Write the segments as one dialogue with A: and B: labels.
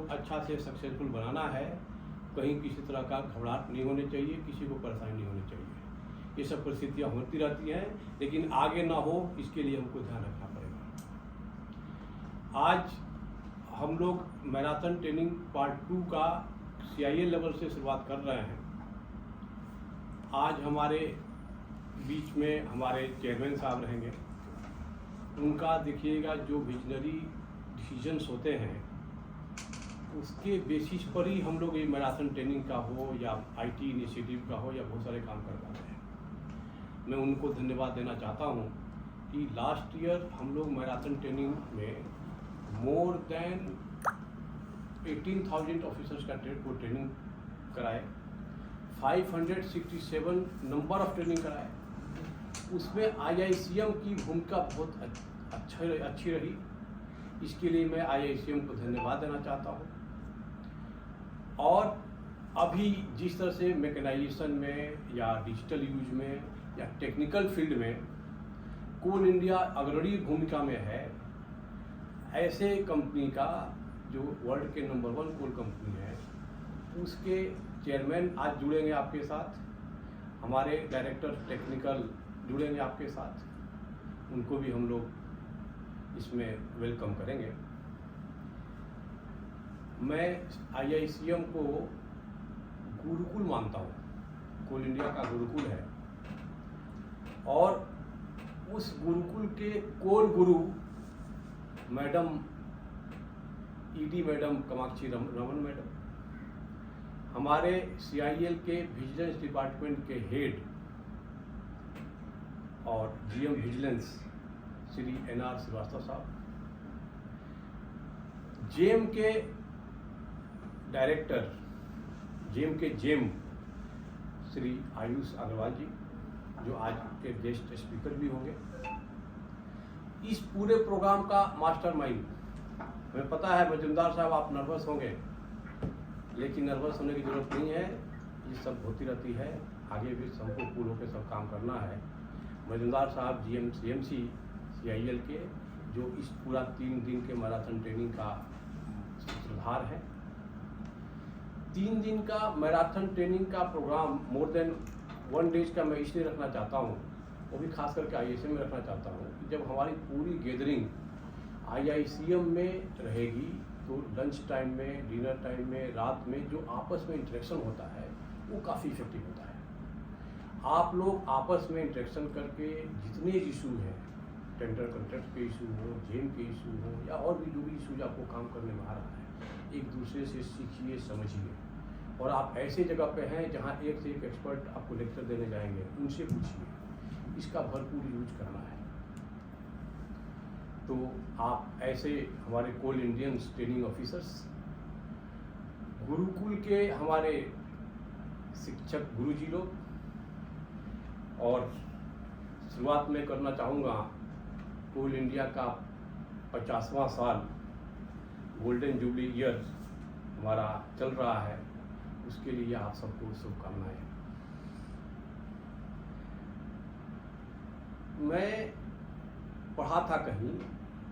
A: लोग अच्छा से सक्सेसफुल बनाना है, कहीं किसी तरह का घबराहट नहीं होनी चाहिए, किसी को परेशानी नहीं होनी चाहिए। ये सब परिस्थितियाँ होती रहती हैं, लेकिन आगे ना हो इसके लिए हमको ध्यान रखना पड़ेगा। आज हम लोग मैराथन ट्रेनिंग पार्ट 2 का CIL लेवल से शुरुआत कर रहे हैं। आज हमारे बीच में हमारे चेयरमैन साहब रहेंगे। उनका देखिएगा जो विजनरी डिसीजंस होते हैं उसके बेसिस पर ही हम लोग ये मैराथन ट्रेनिंग का हो या IT इनिशिएटिव का हो या बहुत सारे काम कर पाते हैं। मैं उनको धन्यवाद देना चाहता हूँ कि लास्ट ईयर हम लोग मैराथन ट्रेनिंग में मोर देन 18,000 ऑफिसर्स का ट्रेनिंग कराए, 567 नंबर ऑफ ट्रेनिंग कराए। उसमें IICM की भूमिका बहुत अच्छी रही। इसके लिए मैं IICM को धन्यवाद देना चाहता हूँ। और अभी जिस तरह से मैकेनाइजेशन में या डिजिटल यूज में या टेक्निकल फील्ड में कोल इंडिया अग्रणी भूमिका में है, ऐसे कंपनी का जो वर्ल्ड के नंबर 1 कोल कंपनी है उसके चेयरमैन आज जुड़ेंगे आपके साथ, हमारे डायरेक्टर टेक्निकल जुड़ेंगे आपके साथ, उनको भी हम लोग इसमें वेलकम करेंगे। मैं IICM को गुरुकुल मानता हूँ, कोल इंडिया का गुरुकुल है, और उस गुरुकुल के core guru madam ED madam Kamakshi Raman madam, हमारे CIL के विजिलेंस डिपार्टमेंट के हेड और GM vigilance Shri NR Srivastava sahab, GeM के डायरेक्टर जेम के श्री आयुष अग्रवाल जी, जो आज के गेस्ट स्पीकर भी होंगे। इस पूरे प्रोग्राम का मास्टरमाइंड, हमें पता है मजुमदार साहब आप नर्वस होंगे, लेकिन नर्वस होने की ज़रूरत नहीं है, ये सब होती रहती है। आगे भी सबको कूल होकर सब काम करना है। मजुमदार साहब GM CMC CIL के, जो इस पूरा 3 दिन के मैराथन ट्रेनिंग का सूत्रधार है। 3 दिन का मैराथन ट्रेनिंग का प्रोग्राम मोर देन 1 डेज का मैं इसलिए रखना चाहता हूँ, वो भी खास करके IICM में रखना चाहता हूँ कि जब हमारी पूरी गैदरिंग IICM में रहेगी तो लंच टाइम में, डिनर टाइम में, रात में जो आपस में इंटरेक्शन होता है वो काफ़ी इफेक्टिव होता है। आप लोग आपस में इंटरेक्शन करके जितने इशू हैं, टेंडर कॉन्ट्रैक्ट के इशू हो, जेम के इशू हो, या और भी जो भी इशूज आपको काम करने में आ रहा है, एक दूसरे से सीखिए, समझिए। और आप ऐसे जगह पे हैं जहाँ एक से एक एक्सपर्ट आपको लेक्चर देने जाएंगे, उनसे पूछिए। इसका भरपूर यूज करना है। तो आप ऐसे हमारे कोल इंडियंस ट्रेनिंग ऑफिसर्स, गुरुकुल के हमारे शिक्षक गुरुजी लोग, और शुरुआत में करना चाहूँगा कोल इंडिया का 50वां साल गोल्डन जुबली ईयर हमारा चल रहा है, उसके लिए आप सबको शुभकामनाएं। मैं पढ़ा था कहीं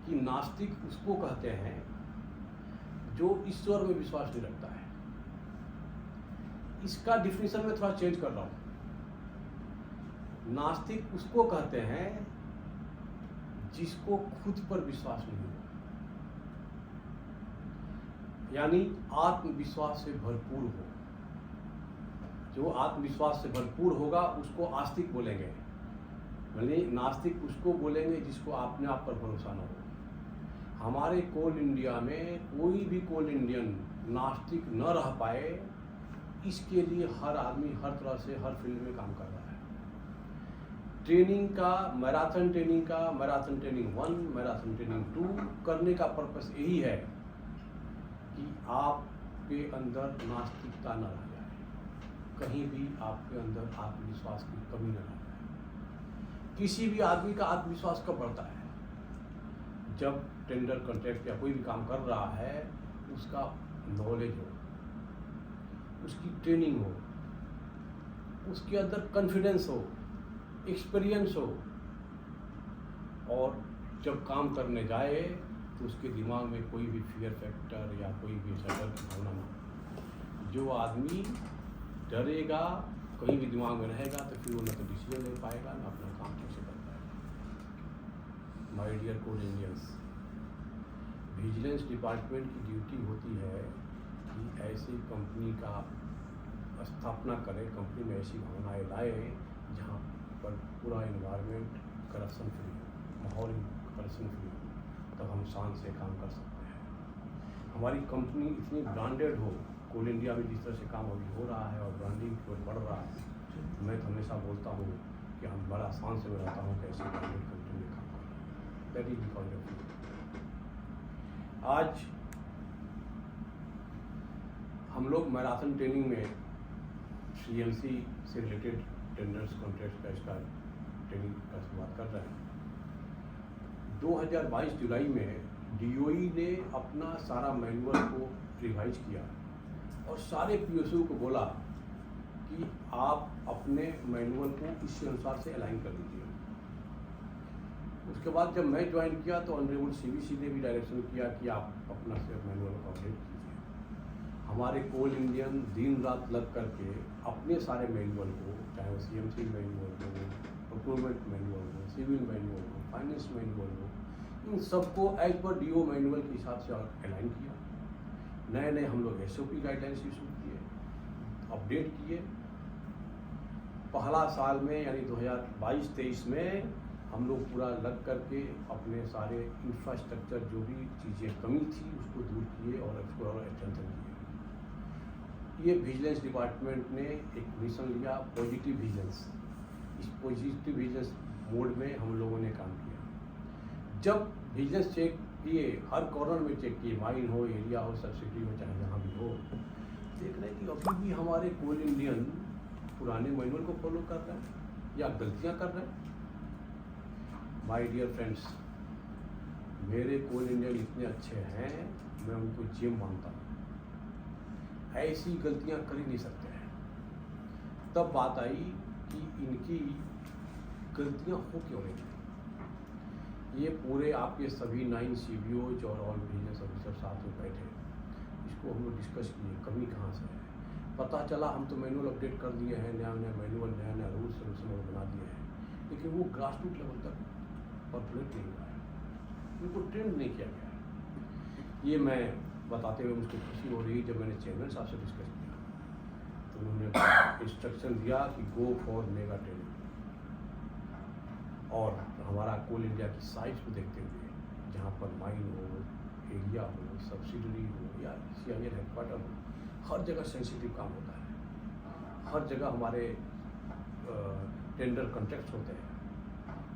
A: कि नास्तिक उसको कहते हैं जो ईश्वर में विश्वास नहीं रखता है। इसका डिफिनीशन में थोड़ा चेंज कर रहा हूँ। नास्तिक उसको कहते हैं जिसको खुद पर विश्वास नहीं हो, यानी आत्मविश्वास से भरपूर हो। जो आत्मविश्वास से भरपूर होगा उसको आस्तिक बोलेंगे, यानी नास्तिक उसको बोलेंगे जिसको अपने आप पर भरोसा न हो। हमारे कोल इंडिया में कोई भी कोल इंडियन नास्तिक न रह पाए, इसके लिए हर आदमी हर तरह से हर फील्ड में काम कर रहा है। ट्रेनिंग का, मैराथन ट्रेनिंग का, मैराथन ट्रेनिंग 1, मैराथन ट्रेनिंग 2 करने का पर्पस यही है कि आपके अंदर नास्तिकता न रह जाए, कहीं भी आपके अंदर आत्मविश्वास की कमी न रह जाए। किसी भी आदमी का आत्मविश्वास कब बढ़ता है? जब टेंडर कॉन्ट्रैक्ट या कोई भी काम कर रहा है, उसका नॉलेज हो, उसकी ट्रेनिंग हो, उसके अंदर कॉन्फिडेंस हो, एक्सपीरियंस हो, और जब काम करने जाए तो उसके दिमाग में कोई भी फियर फैक्टर या कोई भी ऐसा डर की भावना ना। जो आदमी डरेगा, कहीं भी दिमाग में रहेगा, तो फिर वो ना तो डिसीजन ले पाएगा, ना अपना काम ठीक से कर पाएगा। My dear coal Indians, vigilance department की ड्यूटी होती है कि ऐसी कंपनी का स्थापना करें, कंपनी में ऐसी भावनाएँ लाए जहाँ पर पूरा इन्वायरमेंट करप्शन फ्री हो, माहौल करप्शन फ्री हो, तब हम शान से काम कर सकते हैं। हमारी कंपनी इतनी ब्रांडेड हो, कोल इंडिया में जिस तरह से काम अभी हो रहा है और ब्रांडिंग की ओर बढ़ रहा है, मैं तो हमेशा बोलता हूँ कि हम बड़ा शान से मैं रहता हूँ कि ऐसी ब्रांडेड कंपनी में काम कर रहा है। That is because of you. आज हम लोग मैराथन ट्रेनिंग में CMC से रिलेटेड टेंडर्स कॉन्ट्रैक्ट का इसका ट्रेनिंग का शुरुआत कर रहे हैं। 2022 जुलाई में DOE ने अपना सारा मैनुअल को रिवाइज किया और सारे PSU को बोला कि आप अपने मैनुअल को इसी अनुसार से अलाइन कर लीजिए। उसके बाद जब मैं ज्वाइन किया तो ऑनरेबल CVC ने भी डायरेक्शन किया कि आप अपना से मैनुअल को अपडेट कीजिए। हमारे कोल इंडियन दिन रात लग करके अपने सारे मैनुअल को, चाहे वो CMC मैनुअल हो, प्रोक्योरमेंट मैनुअल हो, सिविल मैनुअल हो, फाइनेंस मैनुअल हो, इन सबको एज पर DO मैनुअल के हिसाब से अलाइन किया। नए नए हम लोग SOP गाइडलाइंस इशू किए, अपडेट किए। पहला साल में यानी 2022-23 में हम लोग पूरा लग करके अपने सारे इंफ्रास्ट्रक्चर जो भी चीज़ें कमी थी उसको दूर किए और उसको और एक्सटेंशन किए। ये विजिलेंस डिपार्टमेंट ने एक मिशन लिया, पॉजिटिव विजिलेंस। इस पॉजिटिव विजिलेंस मोड में हम लोगों ने काम किया। जब विजिलेंस चेक किए, हर कॉर्नर में चेक किए, माइन हो, एरिया हो, सब्सिडी हो, चाहे जहाँ भी हो, देख रहे हैं कि अभी भी हमारे कोल इंडियन पुराने मैनुअल को फॉलो कर रहे हैं या गलतियाँ कर रहे हैं। माय डियर फ्रेंड्स, मेरे कोल इंडियन इतने अच्छे हैं, मैं उनको जेम मानता हूँ। ऐसी गलतियाँ कर ही नहीं सकते हैं। तब बात आई कि इनकी गलतियाँ हो क्यों रही हैं। ये पूरे आपके सभी 9 CBOs और ऑल बिजनेस ऑफिसर साथ में बैठे, इसको हम लोग डिस्कस किए, कमी कहाँ से है। पता चला हम तो मैनुअल अपडेट कर दिए हैं, नया नया मैनुअल, नया नया रूल्स रेगुलेशन बना दिए हैं, लेकिन वो ग्रास रूट लेवल तक परफेक्ट नहीं हुआ है, उनको ट्रेंड नहीं किया गया है। ये मैं बताते हुए मुझको खुशी हो रही जब मैंने चेयरमैन साहब से डिस्कस किया तो उन्होंने इंस्ट्रक्शन दिया कि गो फॉर मेगा ट्रेनिंग। और हमारा कोल इंडिया की साइट्स को देखते हुए, जहाँ पर माइन हो, एरिया हो, सब्सिडरी हो या CIL हेडक्वार्टर हो, हर जगह सेंसिटिव काम होता है, हर जगह हमारे टेंडर कॉन्ट्रैक्ट्स होते हैं।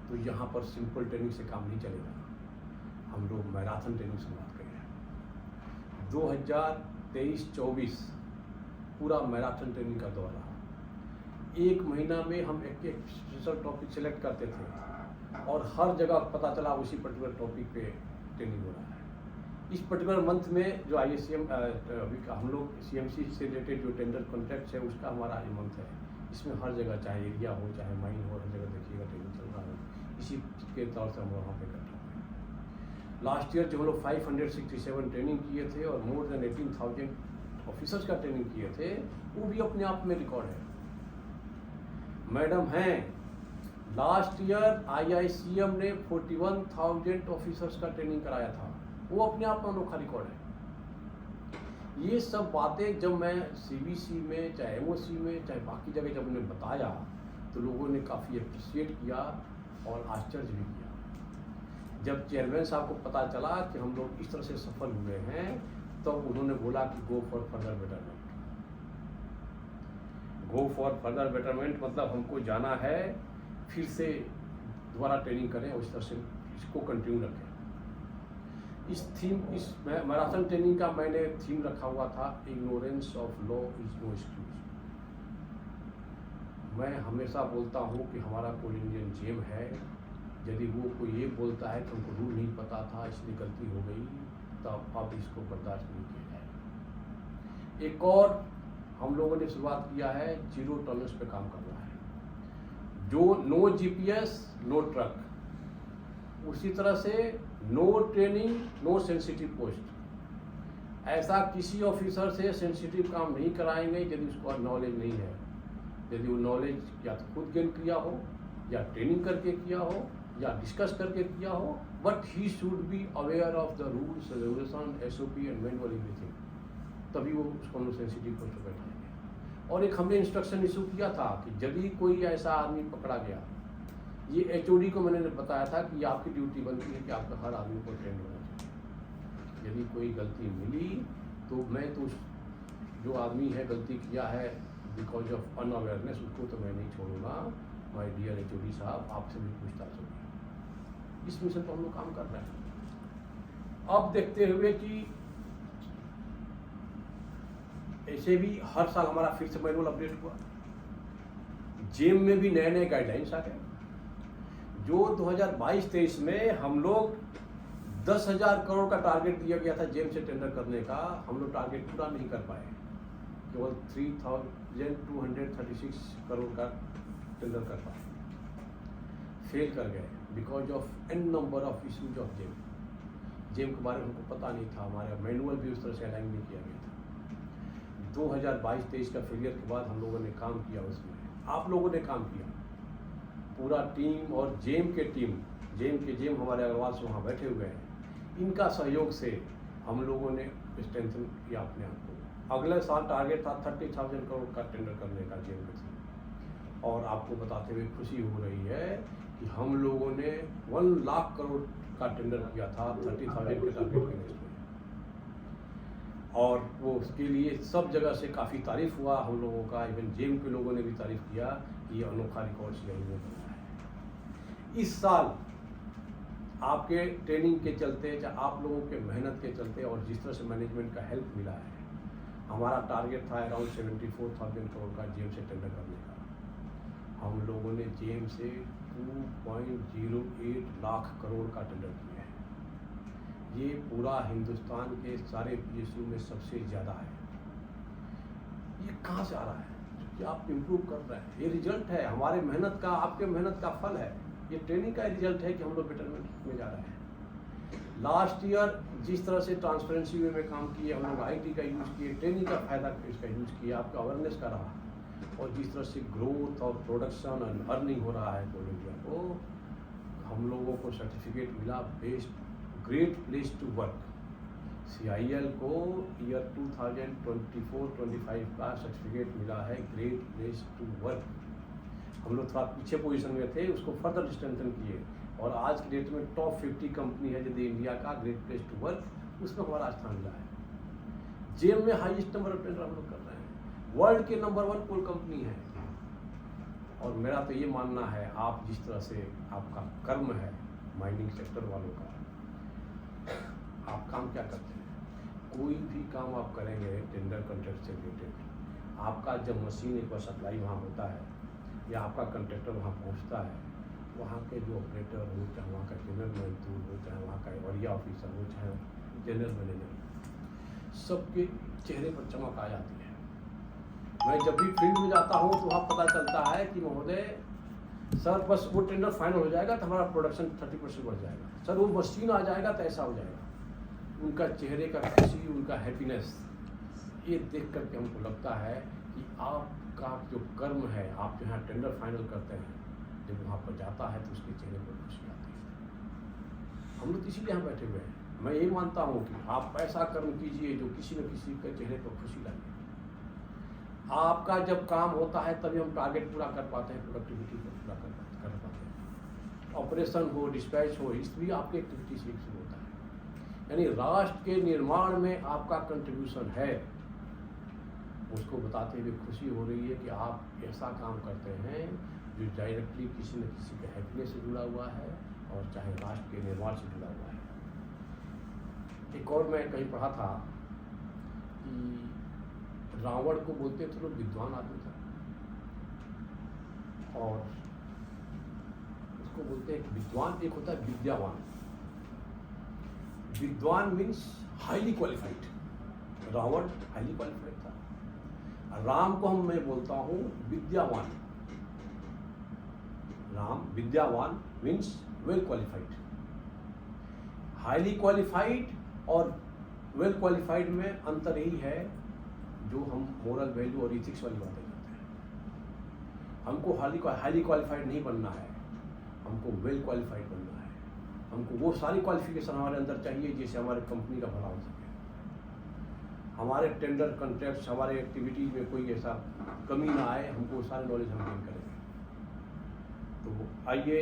A: तो यहाँ पर सिंपल ट्रेनिंग से काम नहीं चलेगा, हम लोग मैराथन ट्रेनिंग शुरुआत करें। 2023-24 पूरा मैराथन ट्रेनिंग का दौर रहा। 1 महीना में हम एक स्पेशल टॉपिक सेलेक्ट करते थे और हर जगह पता चला उसी पर्टिकुलर टॉपिक पे ट्रेनिंग हो रहा है। इस पर्टिकुलर मंथ में जो IACM अभी हम लोग CMC से रिलेटेड जो टेंडर कॉन्ट्रैक्ट्स है उसका हमारा ये मंथ है। इसमें हर जगह, चाहे एरिया हो, चाहे माइन हो, हर जगह देखिएगा ट्रेनिंग चल रहा है। इसी के तौर से हम वहाँ पे इकट्ठा हुए। लास्ट ईयर जो हम लोग 567 ट्रेनिंग किए थे और मोर देन 18,000 ऑफिसर्स का ट्रेनिंग किए थे, वो भी अपने आप में रिकॉर्ड है। मैडम हैं, लास्ट ईयर IICM ने 41,000 ऑफिसर्स का ट्रेनिंग कराया था, वो अपने आप में अनोखा रिकॉर्ड है। ये सब बातें जब मैं CBC में, चाहे MOC में, चाहे बाकी जगह जब उन्हें बताया तो लोगों ने काफ़ी अप्रिशिएट किया और आश्चर्य भी किया। जब चेयरमैन साहब को पता चला कि हम लोग इस तरह से सफल हुए हैं, तब तो उन्होंने बोला कि go for further betterment. Go for further betterment मतलब हमको जाना है, फिर से दोबारा ट्रेनिंग करें और इस तरह से इसको कंटिन्यू रखें। इस मैराथन ट्रेनिंग का मैंने थीम रखा हुआ था, ignorance of law is no excuse. मैं हमेशा बोलता हूँ कि हमारा कोल इंडियन जेम है, यदि वो कोई ये बोलता है कि हमको रूल नहीं पता था इसलिए गलती हो गई, तब अब इसको बर्दाश्त नहीं किया जाए। एक और हम लोगों ने शुरुआत किया है, जीरो टॉलरेंस पे काम करना है। जो नो GPS नो ट्रक, उसी तरह से no training no sensitive post. ऐसा किसी ऑफिसर से सेंसिटिव काम नहीं कराएंगे यदि उसको नॉलेज नहीं है। यदि वो नॉलेज या तो खुद गेन किया हो, या ट्रेनिंग करके किया हो, या डिस्कस करके किया हो, but he should be aware of the rules regulation SOP and manual everything, तभी वो उसको हम सेंसिटिव पोस्ट पर बैठाएंगे। और एक हमने इंस्ट्रक्शन इशू किया था कि यदि कोई ऐसा आदमी पकड़ा गया, ये HOD को मैंने बताया था कि आपकी ड्यूटी बनती है कि आपका हर आदमी को ट्रेन होना चाहिए। यदि कोई गलती मिली तो मैं तो जो आदमी है गलती किया है बिकॉज ऑफ अनअवेयरनेस, उसको तो मैं नहीं छोड़ूंगा। माय डियर HOD साहब, आपसे भी पूछताछ होगी। इस मिशन पर हम लोग काम कर रहे हैं। अब देखते हुए कि ऐसे भी हर साल हमारा फिर से मैनुअल अपडेट हुआ, जेम में भी नए नए गाइडलाइंस आ गए। जो 2022-23 में हम लोग 10,000 करोड़ का टारगेट दिया गया था जेम से टेंडर करने का, हम लोग टारगेट पूरा नहीं कर पाए। केवल 3,236 करोड़ का टेंडर कर पाए, फेल कर गए because of an number of issues of GeM. GeM के बारे में हमको पता नहीं था, हमारा मैनुअल भी उस तरह से अलाइन नहीं किया गया था। 2022-23 का फेलियर के बाद हम लोगों ने काम किया, उसमें आप लोगों ने काम किया, पूरा टीम और जेम के जेम हमारे अग्रवाल से वहाँ बैठे हुए हैं, इनका सहयोग से हम लोगों ने स्ट्रेंथन किया अपने आप को। अगले साल टारगेट था 30,000 करोड़ का टेंडर करने का जेम के थ्रू, और आपको बताते हुए खुशी हो रही है कि हम लोगों ने 1 लाख करोड़ का टेंडर किया था 30,000 के टारगेट के नेक्स्ट में। और वो उसके लिए सब जगह से काफ़ी तारीफ हुआ हम लोगों का, इवन जेम के लोगों ने भी तारीफ किया कि ये अनोखा रिकॉर्ड CIU ने बनाया है। इस साल आपके ट्रेनिंग के चलते, चाहे आप लोगों के मेहनत के चलते और जिस तरह से मैनेजमेंट का हेल्प मिला है, हमारा टारगेट था अराउंड 74,000 करोड़ का जेम से टेंडर करने का। हम लोगों ने जेम से 2.08 लाख करोड़ का टेंडर किया है। ये पूरा हिंदुस्तान के सारे PSU में सबसे ज़्यादा है। ये कहाँ से आ रहा है? कि आप इम्प्रूव कर रहे हैं, ये रिजल्ट है हमारे मेहनत का, आपके मेहनत का फल है। ये ट्रेनिंग का रिजल्ट है कि हम लोग बेटरमेंट में जा रहे हैं। लास्ट ईयर जिस तरह से ट्रांसपेरेंसी वे में काम किए, हम लोग IT का यूज़ किए, ट्रेनिंग का फायदा इसका यूज़ किया, आपका अवेयरनेस का रहा, और जिस तरह से ग्रोथ और प्रोडक्शन एंड अर्निंग हो रहा है कोल इंडिया को, हम लोगों को सर्टिफिकेट मिला best great place to work. CIL को ईयर 2024-25 का सर्टिफिकेट मिला है ग्रेट प्लेस टू वर्क। हम लोग थोड़ा पीछे पोजीशन में थे, उसको फर्दर स्ट्रेंथन किए, और आज की डेट में टॉप 50 कंपनी है यदि इंडिया का ग्रेट प्लेस टू वर्क, उसमें हमारा स्थान मिला है। जेम में हाईएस्ट नंबर ऑफ टेंडर हम लोग कर रहे हैं, वर्ल्ड के नंबर 1 कोल कंपनी है। और मेरा तो ये मानना है, आप जिस तरह से आपका कर्म है माइनिंग सेक्टर वालों का, आप काम क्या करते हैं? कोई भी काम आप करेंगे टेंडर कॉन्ट्रैक्ट से रिलेटेड, आपका जब मशीन एक बार सप्लाई वहाँ होता है या आपका कॉन्ट्रैक्टर वहाँ पहुँचता है, वहाँ के जो ऑपरेटर हो, चाहे वहाँ का जनरल मजदूर हो, चाहे वहाँ का एरिया ऑफिसर हो, चाहे जनरल मैनेजर, सबके चेहरे पर चमक आ जाती है। मैं जब भी फील्ड में जाता हूँ तो वहाँ पता चलता है कि महोदय सर बस वो टेंडर फाइनल हो जाएगा तो हमारा प्रोडक्शन 30% बढ़ जाएगा, सर वो मशीन आ जाएगा तो ऐसा हो जाएगा। उनका चेहरे का खुशी, उनका हैप्पीनेस, ये देख करके हमको लगता है कि आपका जो कर्म है, आप जो यहाँ टेंडर फाइनल करते हैं, जब वहाँ पर जाता है तो उसके चेहरे पर खुशी आती है। हम लोग इसीलिए यहाँ बैठे हुए हैं। मैं यही मानता हूँ कि आप ऐसा कर्म कीजिए जो किसी न किसी के चेहरे पर खुशी लाए। आपका जब काम होता है तभी हम टारगेट पूरा कर पाते हैं, प्रोडक्टिविटी को पूरा कर पाते हैं। ऑपरेशन हो, डिस्पैच हो, इस भी आपके एक्टिविटी से शुरू होता है। यानी राष्ट्र के निर्माण में आपका कंट्रीब्यूशन है, उसको बताते हुए खुशी हो रही है कि आप ऐसा काम करते हैं जो डायरेक्टली किसी न किसी के हैप्पीनेस से जुड़ा हुआ है और चाहे राष्ट्र के निर्माण से जुड़ा हुआ है। एक और मैं कहीं पढ़ा था कि रावण को बोलते थे लोग विद्वान आदमी था, और उसको बोलते हैं विद्वान, एक होता है विद्यावान। विद्वान means highly qualified, Ravan highly qualified था। राम को मैं बोलता हूँ विद्यावान। राम विद्यावान means well qualified. Highly qualified और वेल क्वालिफाइड में अंतर यही है जो हम मोरल वैल्यू और इथिक्स वाली बातें करते हैं। हमको हाईली क्वालिफाइड नहीं बनना है, हमको वेल क्वालिफाइड बनना है। हमको वो सारी क्वालिफिकेशन हमारे अंदर चाहिए जिससे हमारे कंपनी का भला हो सके, हमारे टेंडर कॉन्ट्रैक्ट्स, हमारे एक्टिविटीज में कोई ऐसा कमी ना आए, हमको सारे नॉलेज हम गेन करेंगे। तो आइए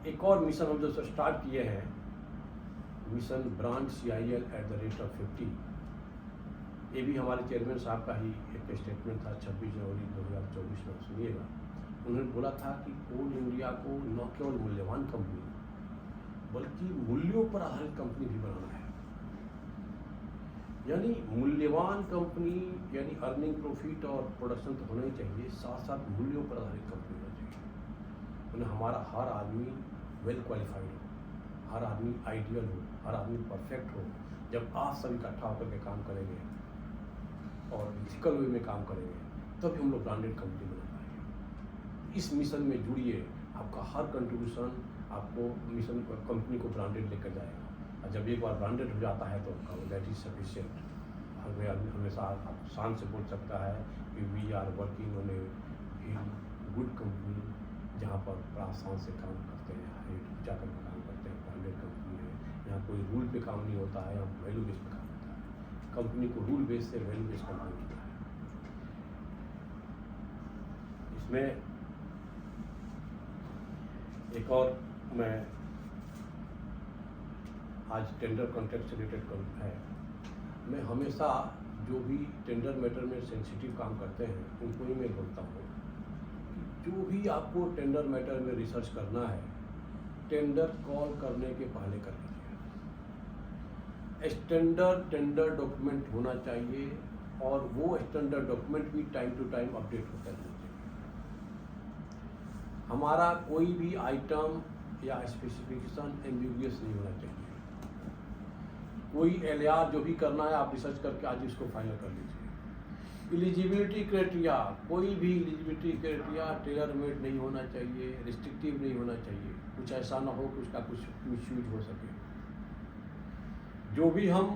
A: एक और मिशन हम जो स्टार्ट किए हैं, मिशन ब्रांड CIL @50। ये भी हमारे चेयरमैन साहब का ही एक स्टेटमेंट था 26 जनवरी 2024 में, सुनिएगा। उन्होंने बोला था कि कोल इंडिया को न केवल मूल्यवान कंपनी बल्कि मूल्यों पर आधारित कंपनी भी बनाना है। यानी मूल्यवान कंपनी यानी अर्निंग, प्रॉफिट और प्रोडक्शन तो होना ही चाहिए, साथ साथ मूल्यों पर आधारित कंपनी होना चाहिए। यानी हमारा हर आदमी वेल क्वालिफाइड हो, हर आदमी आइडियल हो, हर आदमी परफेक्ट हो। जब आप सब इकट्ठा होकर के काम करेंगे और इथिकल वे में काम करेंगे तभी हम लोग ब्रांडेड कंपनी बना पाएंगे। इस मिशन में जुड़िए, आपका हर कंट्रीब्यूशन आपको मिशन कंपनी को ब्रांडेड लेकर जाएगा। और जब एक बार ब्रांडेड हो जाता है तो दैट इज सफिशिएंट। हमें हमेशा आप शान से बोल सकता है कि we are working on a good company, जहाँ पर बड़ा शान से काम करते हैं, हाइट ऊँचा करके काम करते हैं, ब्रांडेड कंपनी है। यहाँ कोई रूल पे काम नहीं होता है, यहाँ वैल्यू बेस पे काम होता है। कंपनी को रूल बेस से वैल्यू बेस कंपनी होता है। इसमें एक और मैं आज टेंडर कॉन्ट्रैक्ट से रिलेटेड है। मैं हमेशा जो भी टेंडर मैटर में सेंसिटिव काम करते हैं उनको ही मैं बोलता हूँ कि जो भी आपको टेंडर मैटर में रिसर्च करना है, टेंडर कॉल करने के पहले कर लीजिए। स्टैंडर्ड टेंडर डॉक्यूमेंट होना चाहिए और वो स्टैंडर्ड डॉक्यूमेंट भी टाइम टू टाइम अपडेट होता रहना चाहिए। हमारा कोई भी आइटम या स्पेसिफिकेशन एम्बिगुअस नहीं होना चाहिए। कोई LAR जो भी करना है आप रिसर्च करके आज इसको फाइनल कर लीजिए। एलिजिबिलिटी क्राइटेरिया, कोई भी एलिजिबिलिटी क्राइटेरिया टेलर मेड नहीं होना चाहिए, रिस्ट्रिक्टिव नहीं होना चाहिए। कुछ ऐसा ना हो कि उसका कुछ मिसयूज हो सके। जो भी हम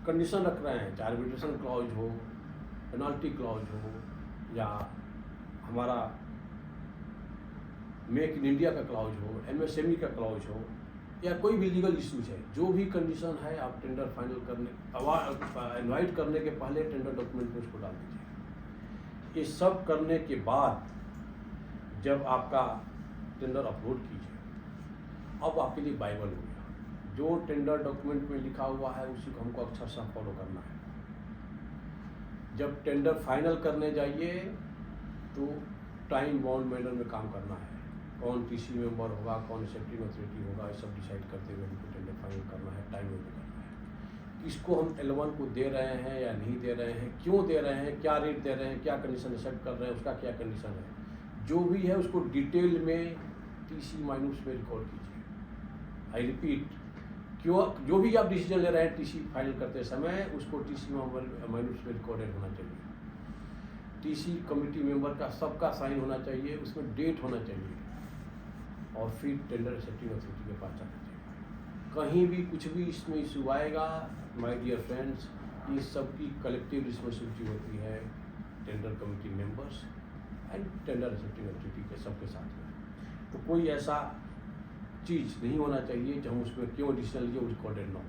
A: कंडीशन रख रहे हैं, चाहे आर्बिट्रेशन क्लॉज हो, पेनाल्टी क्लॉज हो, या हमारा मेक इन इंडिया का क्लॉज हो, MSME का क्लॉज हो, या कोई भी लीगल इश्यूज है, जो भी कंडीशन है आप टेंडर फाइनल करने इनवाइट करने के पहले टेंडर डॉक्यूमेंट में उसको डाल दीजिए। ये सब करने के बाद जब आपका टेंडर अपलोड कीजिए, अब आपके लिए बाइबल हो गया। जो टेंडर डॉक्यूमेंट में लिखा हुआ है उसी को हमको अक्षरशः फॉलो करना है। जब टेंडर फाइनल करने जाइए तो टाइम बाउंड मैनर में काम करना है। कौन TC मेंबर होगा, कौन एक्सेप्टिंग अथॉरिटी होगा, ये सब डिसाइड करते हुए हमको टेंडर फाइनल करना है, टाइम में करना है। किसको हम L1 को दे रहे हैं या नहीं दे रहे हैं, क्यों दे रहे हैं, क्या रेट दे रहे हैं, क्या कंडीशन एक्सेप्ट कर रहे हैं, उसका क्या कंडीशन है, जो भी है उसको डिटेल में TC माइनूट्स में रिकॉर्ड कीजिए। आई रिपीट, क्यों जो भी आप डिसीजन ले रहे हैं TC फाइनल करते समय उसको TC माइनूट्स में रिकॉर्डेड होना चाहिए। TC कमेटी मेंबर का सबका साइन होना चाहिए, उसमें डेट होना चाहिए, और फिर टेंडर एक्सेप्टिंग अथॉरिटी के पास जाना चाहिए। कहीं भी कुछ भी इसमें इशू आएगा, माय डियर फ्रेंड्स, ये सब की कलेक्टिव रिस्पॉन्सिबिलिटी होती है tender committee members and tender accepting authority के सबके साथ में। तो कोई ऐसा चीज़ नहीं होना चाहिए जो हम उसमें क्यों डिसीजन लिए वो रिकॉर्डेड ना हो।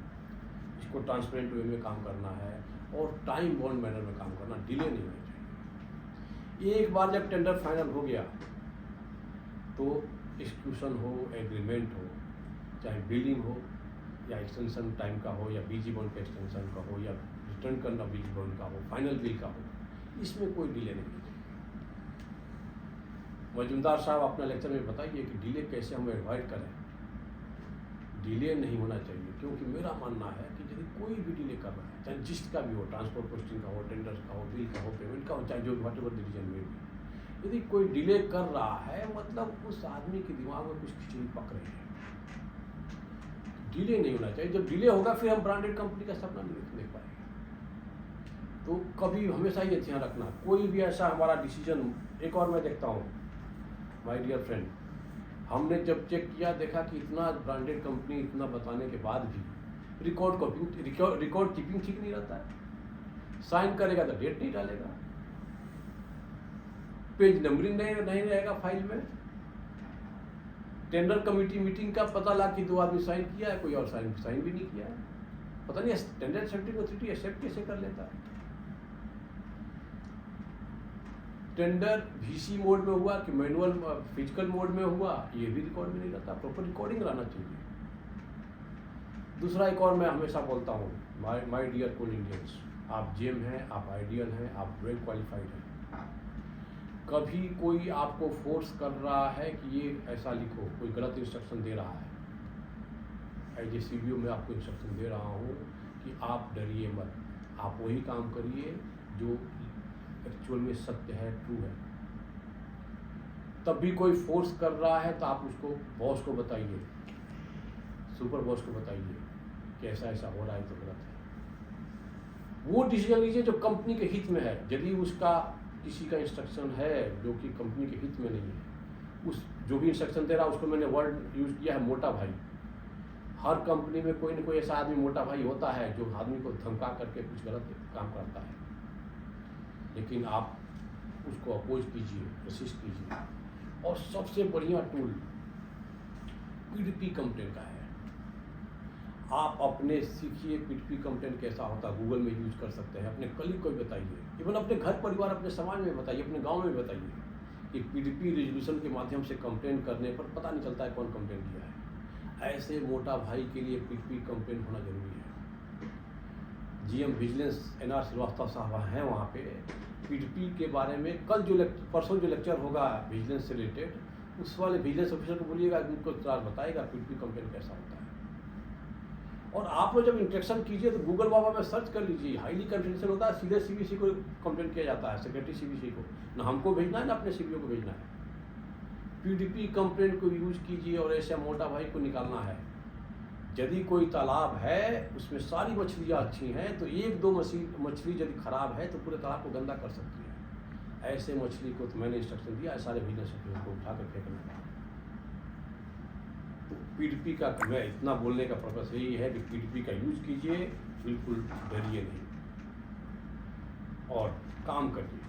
A: इसको ट्रांसपेरेंट वे में काम करना है और टाइम बाउंड मैनर में काम करना, डिले नहीं होना चाहिए। एक बार जब टेंडर फाइनल हो गया तो एक्सक्यूशन हो, एग्रीमेंट हो, चाहे बिलिंग हो या एक्सटेंशन टाइम का हो, या BG बॉन्ड के एक्सटेंशन का हो, या रिटर्न करना BG बॉन्ड का हो, फाइनल बिल का हो, इसमें कोई डिले नहीं होना चाहिए। मजूमदार साहब अपना लेक्चर में बताइए कि डिले कैसे हम अवॉइड करें। डिले नहीं होना चाहिए, क्योंकि मेरा मानना है कि यदि कोई भी डिले कर रहा है, चाहे जिस का भी हो, ट्रांसपोर्ट पोस्टिंग का हो, टेंडर का हो, बिल का हो, पेमेंट का हो, चाहे जो व्हाटएवर डिसीजन में भी, यदि कोई डिले कर रहा है मतलब उस आदमी के दिमाग में कुछ खिचड़ी पक रही है। डिले नहीं होना चाहिए। जब डिले होगा फिर हम ब्रांडेड कंपनी का सपना नहीं देख पाएंगे। तो कभी हमेशा ये ध्यान रखना, कोई भी ऐसा हमारा डिसीजन, एक और मैं देखता हूँ माय डियर फ्रेंड, हमने जब चेक किया देखा कि इतना ब्रांडेड कंपनी इतना बताने के बाद भी रिकॉर्ड कीपिंग ठीक नहीं रहता है। साइन करेगा तो डेट नहीं डालेगा, पेज नंबरिंग नहीं रहेगा फाइल में। टेंडर कमेटी मीटिंग का पता लगा कि 2 आदमी साइन किया है, कोई और साइन भी नहीं किया है। पता नहीं टेंडर एक्सेप्टिंग अथॉरिटी एक्सेप्ट कैसे कर लेता है। टेंडर वीसी मोड में हुआ कि मैनुअल फिजिकल मोड में हुआ, ये भी रिकॉर्ड में नहीं रहता। प्रॉपर रिकॉर्डिंग रहना चाहिए। दूसरा एक और मैं हमेशा बोलता हूँ, माय डियर कोल इंडियंस, आप जेम हैं, आप आइडियल हैं, आप वेल क्वालिफाइड हैं। कभी कोई आपको फोर्स कर रहा है कि ये ऐसा लिखो, कोई गलत इंस्ट्रक्शन दे रहा है, एज ए सीबीओ मैं आपको इंस्ट्रक्शन दे रहा हूँ कि आप डरिए मत, आप वही काम करिए जो एक्चुअल में सत्य है, ट्रू है। तब भी कोई फोर्स कर रहा है तो आप उसको बॉस को बताइए, सुपर बॉस को बताइए कि ऐसा ऐसा हो रहा है तो गलत है। वो डिसीजन लीजिए जो कंपनी के हित में है। यदि उसका किसी का इंस्ट्रक्शन है जो कि कंपनी के हित में नहीं है, उस जो भी इंस्ट्रक्शन दे रहा है उसको मैंने वर्ड यूज किया है मोटा भाई। हर कंपनी में कोई ना कोई ऐसा आदमी मोटा भाई होता है जो आदमी को धमका करके कुछ गलत काम करता है, लेकिन आप उसको अपोज कीजिए, रेसिस्ट कीजिए। और सबसे बढ़िया टूल पीडीपी कंप्लेंट का है। आप अपने सीखिए पीडीपी कंप्लेंट कैसा होता है, गूगल में यूज कर सकते हैं। अपने कलीग को भी बताइए, इवन अपने घर परिवार, अपने समाज में बताइए, अपने गांव में बताइए कि पीडीपी रेजोल्यूशन के माध्यम से कंप्लेंट करने पर पता नहीं चलता है कौन कंप्लेंट किया है। ऐसे मोटा भाई के लिए पीडीपी कंप्लेंट होना जरूरी है। जीएम विजिलेंस एनआर श्रीवास्तव साहब हैं वहाँ पे। पीडीपी के बारे में कल परसों जो लेक्चर होगा विजिलेंस से रिलेटेड, उस वाले विजिलेंस ऑफिसर को बोलिएगा, उनको बताएगा पीडीपी कंप्लेंट कैसा होता है। और आप लोग जब इंट्रैक्शन कीजिए तो गूगल बाबा में सर्च कर लीजिए, हाईली कॉन्फिडेंशियल होता है, सीधे सीबीसी को कंप्लेंट किया जाता है, सेक्रेटरी सीबीसी को। ना हमको भेजना है ना अपने सीबीओ को भेजना है। पीडीपी कंप्लेंट को यूज कीजिए और ऐसे मोटा भाई को निकालना है। यदि कोई तालाब है उसमें सारी मछलियाँ अच्छी हैं तो 1-2 मछली यदि खराब है तो पूरे तालाब को गंदा कर सकती है। ऐसे मछली को तो मैंने इंस्ट्रक्शन दिया है सारे बिजनेस को उठा कर फेंकना है। तो पीडीपी का मैं इतना बोलने का पर्पस यही है कि पीडीपी का यूज कीजिए, बिल्कुल डरिए नहीं और काम करिए।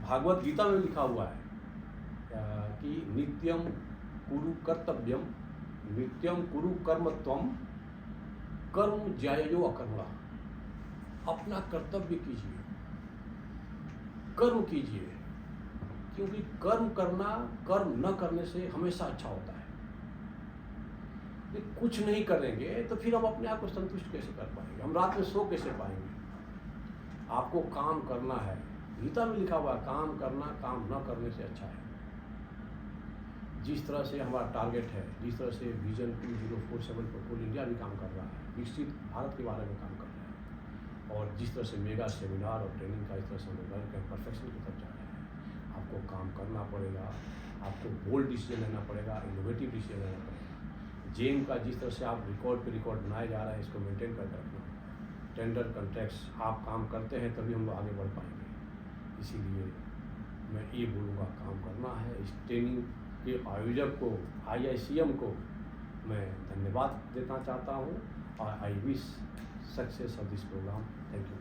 A: भागवत गीता में लिखा हुआ है कि नित्यम कुरु कर्तव्यम नित्यम कुरु कर्मत्वम कर्म ज्यायो अकर्मणा। अपना कर्तव्य कीजिए, कर्म कीजिए, क्योंकि कर्म करना कर्म न करने से हमेशा अच्छा होता है। यदि कुछ नहीं करेंगे तो फिर हम अपने आप को संतुष्ट कैसे कर पाएंगे, हम रात में सो कैसे पाएंगे। आपको काम करना है, गीता में लिखा हुआ है काम करना काम न करने से अच्छा है। जिस तरह से हमारा टारगेट है, जिस तरह से विजन 2047 पर कोल इंडिया भी काम कर रहा है, विकसित भारत के बारे में काम कर रहा है, और जिस तरह से मेगा सेमिनार और ट्रेनिंग का इस तरह से हम लोग परफेक्शन की तरफ जा रहे हैं, आपको काम करना पड़ेगा, आपको बोल्ड डिसीजन लेना पड़ेगा, इनोवेटिव डिसीजन लेना पड़ेगा। जेम का जिस तरह से आप रिकॉर्ड पे रिकॉर्ड बनाए जा रहे हैं, इसको मेंटेन करके रखना। टेंडर कॉन्ट्रैक्ट्स आप काम करते हैं तभी हम लोग आगे बढ़ पाएंगे। इसीलिए मैं ये बोलूँगा काम करना है। इस ट्रेनिंग के आयोजक को, IICM को मैं धन्यवाद देना चाहता हूँ और I wish success of this program. Thank you.